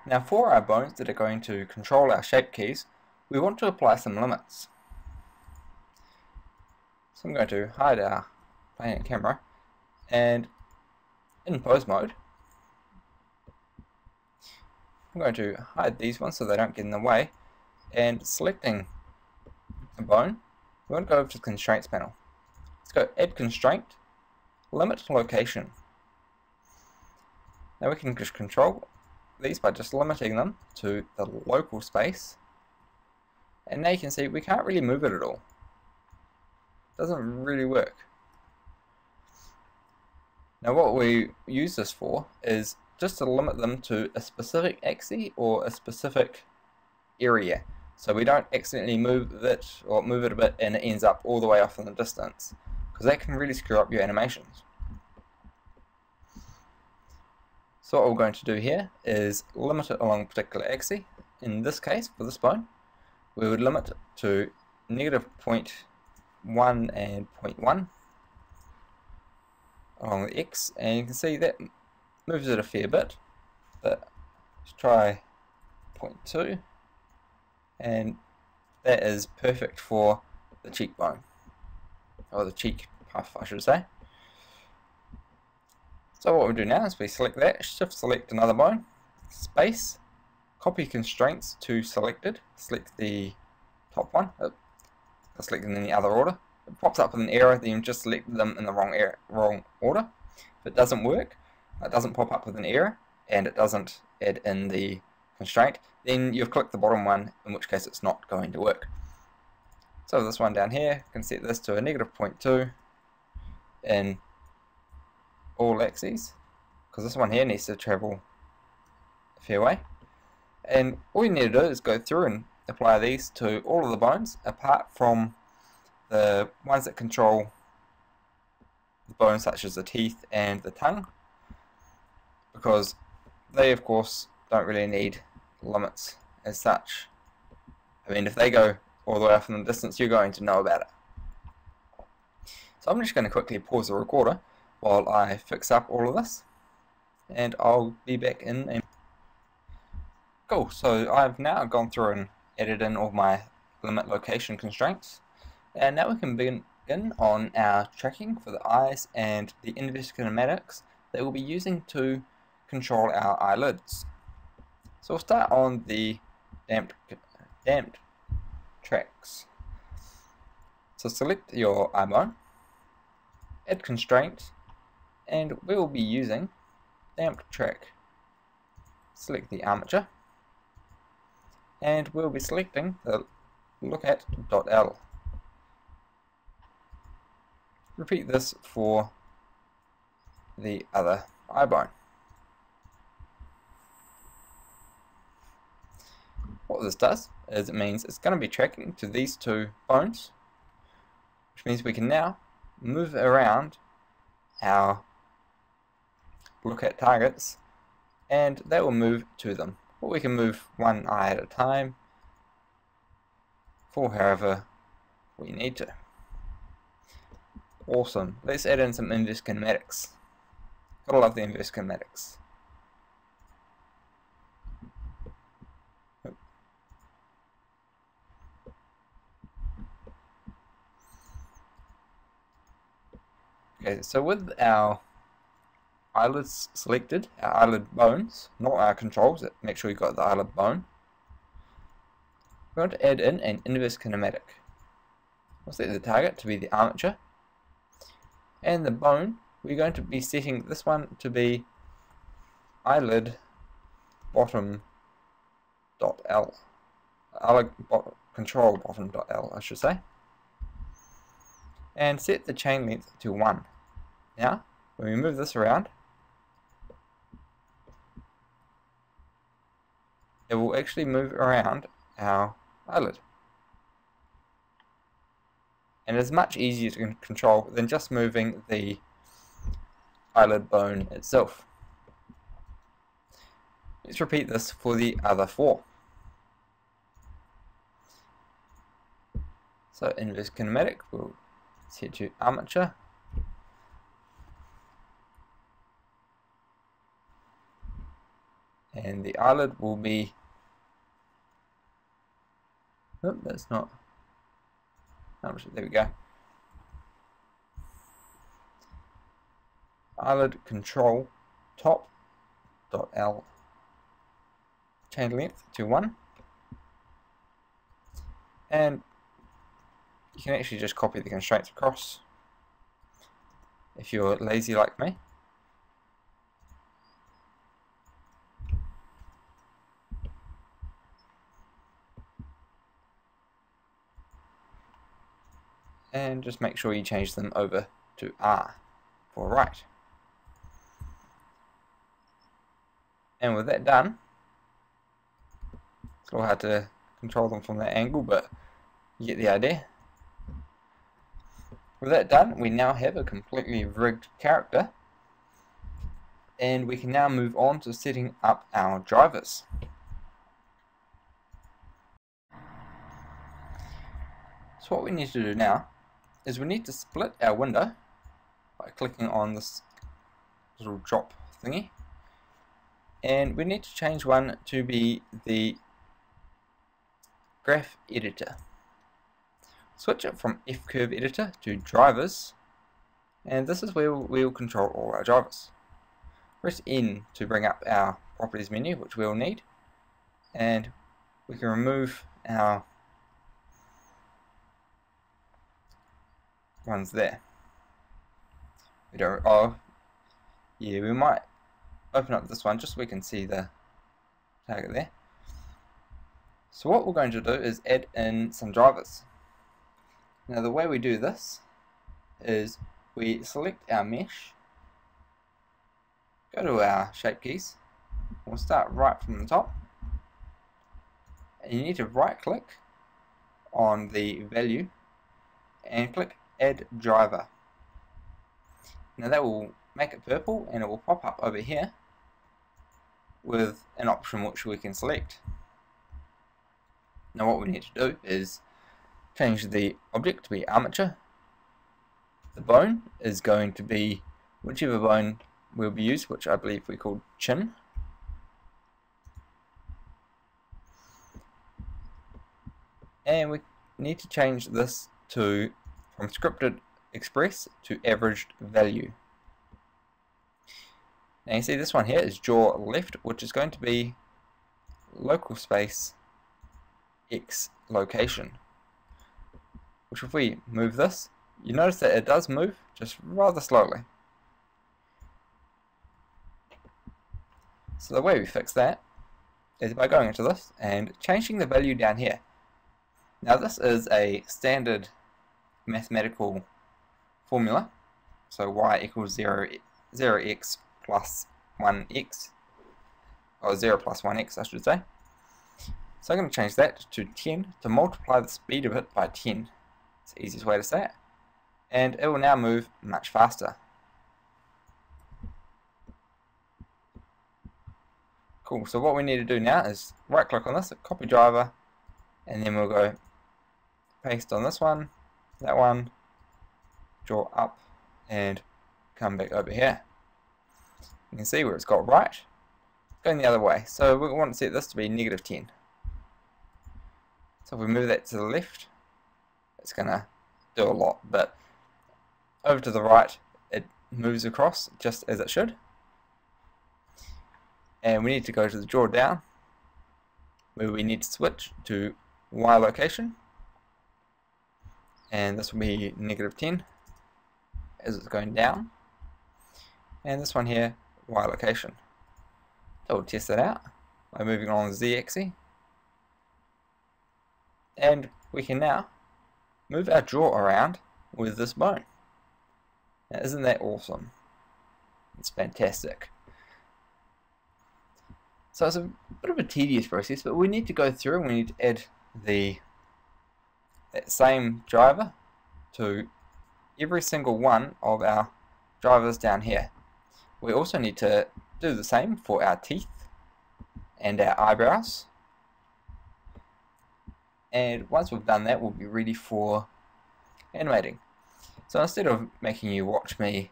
Now for our bones that are going to control our shape keys, we want to apply some limits. So I'm going to hide our planet camera, and in pose mode I'm going to hide these ones so they don't get in the way, and selecting a bone, we want to go over to the constraints panel. Let's go add constraint, limit location. Now we can just control these by just limiting them to the local space, and now you can see we can't really move it at all. It doesn't really work. Now what we use this for is just to limit them to a specific axis or a specific area, so we don't accidentally move it or move it a bit and it ends up all the way off in the distance, because that can really screw up your animations. So what we're going to do here is limit it along a particular axis. In this case, for this bone, we would limit it to -0.1 and 0.1 along the X, and you can see that moves it a fair bit, but let's try 0.2, and that is perfect for the cheekbone, or the cheek puff I should say. So what we do now is we select that, shift select another bone, space, copy constraints to selected, select the top one, select them in the other order. It pops up with an error that you just selected them in the wrong order. If it doesn't work, it doesn't pop up with an error, and it doesn't add in the constraint, then you've clicked the bottom one, in which case it's not going to work. So this one down here, you can set this to a -0.2 in all axes, because this one here needs to travel a fair way. And all you need to do is go through and apply these to all of the bones, apart from the ones that control the bones such as the teeth and the tongue, because they of course don't really need limits as such. I mean, if they go all the way off in the distance, you're going to know about it. So I'm just going to quickly pause the recorder while I fix up all of this, and I'll be back in a... Cool, so I've now gone through and added in all my limit location constraints, and now we can begin on our tracking for the eyes and the inverse kinematics that we'll be using to control our eyelids. So we'll start on the damped tracks. So select your eye bone, add constraint, and we will be using damped track. Select the armature, and we'll be selecting the lookat.l. Repeat this for the other eye bone. What this does is it means it's going to be tracking to these two bones, which means we can now move around our lookat targets and they will move to them. Or we can move one eye at a time for however we need to. Awesome. Let's add in some inverse kinematics. Gotta love the inverse kinematics. Okay, so with our eyelids selected, our eyelid bones, not our controls, make sure you've got the eyelid bone, we're going to add in an inverse kinematic. We'll set the target to be the armature, and the bone, we're going to be setting this one to be eyelid bottom dot L. Eyelid control bottom dot L, I should say. And set the chain length to 1. Now, when we move this around, it will actually move around our eyelid. And it's much easier to control than just moving the eyelid bone itself. Let's repeat this for the other 4. So inverse kinematic, we'll set to armature, and the eyelid will be, oh, that's not, oh, there we go. Eyelid control top dot L, change length to 1, and you can actually just copy the constraints across if you're lazy like me. And just make sure you change them over to R for right. And with that done, it's a little hard to control them from that angle, but you get the idea. With that done, we now have a completely rigged character, and we can now move on to setting up our drivers. So what we need to do now is we need to split our window by clicking on this little drop thingy, and we need to change one to be the graph editor. Switch it from F-curve editor to drivers, and this is where we'll control all our drivers. Press N to bring up our properties menu, which we'll need, and we can remove our ones there. We don't, oh yeah, we might open up this one just so we can see the target there. So what we're going to do is add in some drivers. Now the way we do this is we select our mesh, go to our shape keys, we'll start right from the top, and you need to right click on the value and click add driver. Now that will make it purple and it will pop up over here with an option which we can select. Now what we need to do is change the object to be armature. The bone is going to be whichever bone will be used, which I believe we called chin. And we need to change this to from scripted express to averaged value. Now you see this one here is jaw left, which is going to be local space X location. Which if we move this, you notice that it does move just rather slowly. So the way we fix that is by going into this and changing the value down here. Now this is a standard mathematical formula, so y equals 0x plus 1x, or 0 plus 1x I should say. So I'm going to change that to 10 to multiply the speed of it by 10. It's the easiest way to say it. And it will now move much faster. Cool, so what we need to do now is right click on this, copy driver, and then we'll go paste on this one, that one, draw up, and come back over here. You can see where it's got right, going the other way. So we want to set this to be -10. So if we move that to the left, it's going to do a lot, but over to the right, it moves across just as it should. And we need to go to the draw down, where we need to switch to Y location, and this will be -10 as it's going down, and this one here, Y location. So we'll test that out by moving on the Z axis, and we can now move our draw around with this bone. Now isn't that awesome? It's fantastic. So it's a bit of a tedious process, but we need to go through and we need to add that same driver to every single one of our drivers down here. We also need to do the same for our teeth and our eyebrows. And once we've done that, we'll be ready for animating. So instead of making you watch me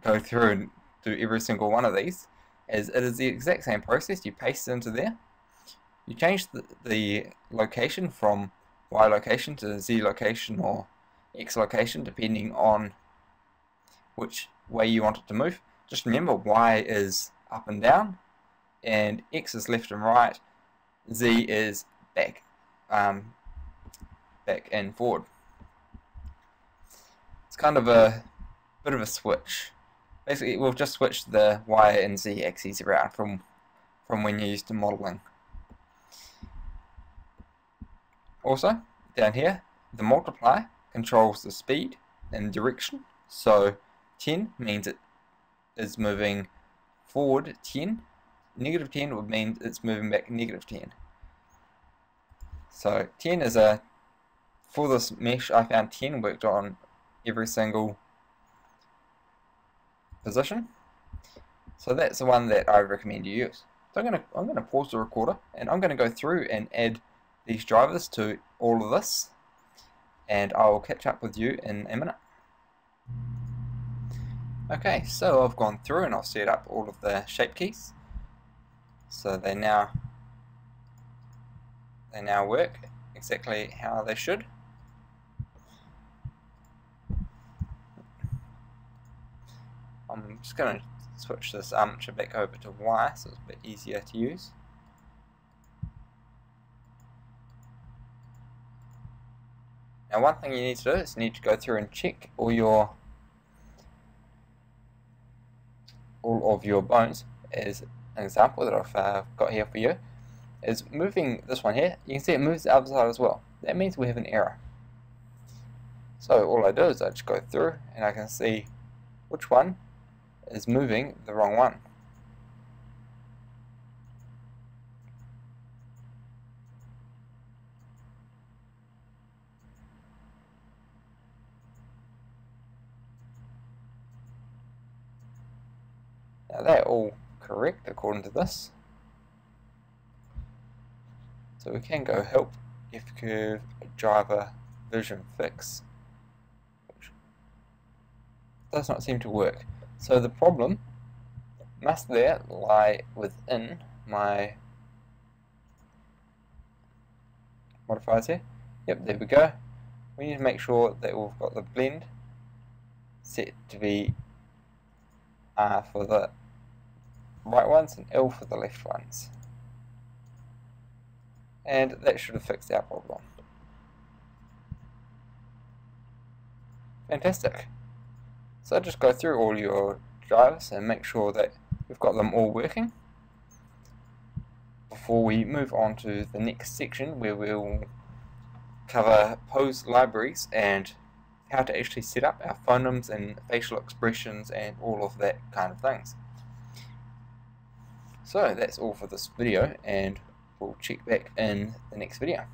go through and do every single one of these, as it is the exact same process. You paste it into there, you change the location from Y location to Z location or X location depending on which way you want it to move. Just remember, Y is up and down, and X is left and right, Z is back and forward. It's kind of a bit of a switch. Basically, we've just switched the Y and Z axes around from when you're used to modeling. Also, down here, the multiply controls the speed and direction. So 10 means it is moving forward 10. Negative 10 would mean it's moving back negative 10. So 10 is for this mesh, I found 10 worked on every single position. So that's the one that I recommend you use. So I'm gonna pause the recorder, and I'm gonna go through and add these drivers to all of this, and I will catch up with you in a minute. Okay, so I've gone through and I've set up all of the shape keys, so they now work exactly how they should. I'm just going to switch this armature back over to Y so it's a bit easier to use. Now, one thing you need to do is you need to go through and check all of your bones. As an example that I've got here for you is moving this one here. You can see it moves the other side as well. That means we have an error. So all I do is I just go through and I can see which one is moving the wrong one. Now they're all correct according to this. So we can go help F curve driver vision fix, which does not seem to work. So the problem must there lie within my modifiers here. Yep, there we go. We need to make sure that we've got the blend set to be R for the right ones and L for the left ones. And that should have fixed our problem. Fantastic. So just go through all your drivers and make sure that you've got them all working before we move on to the next section, where we'll cover pose libraries and how to actually set up our phonemes and facial expressions and all of that kind of things. So that's all for this video, and we'll check back in the next video.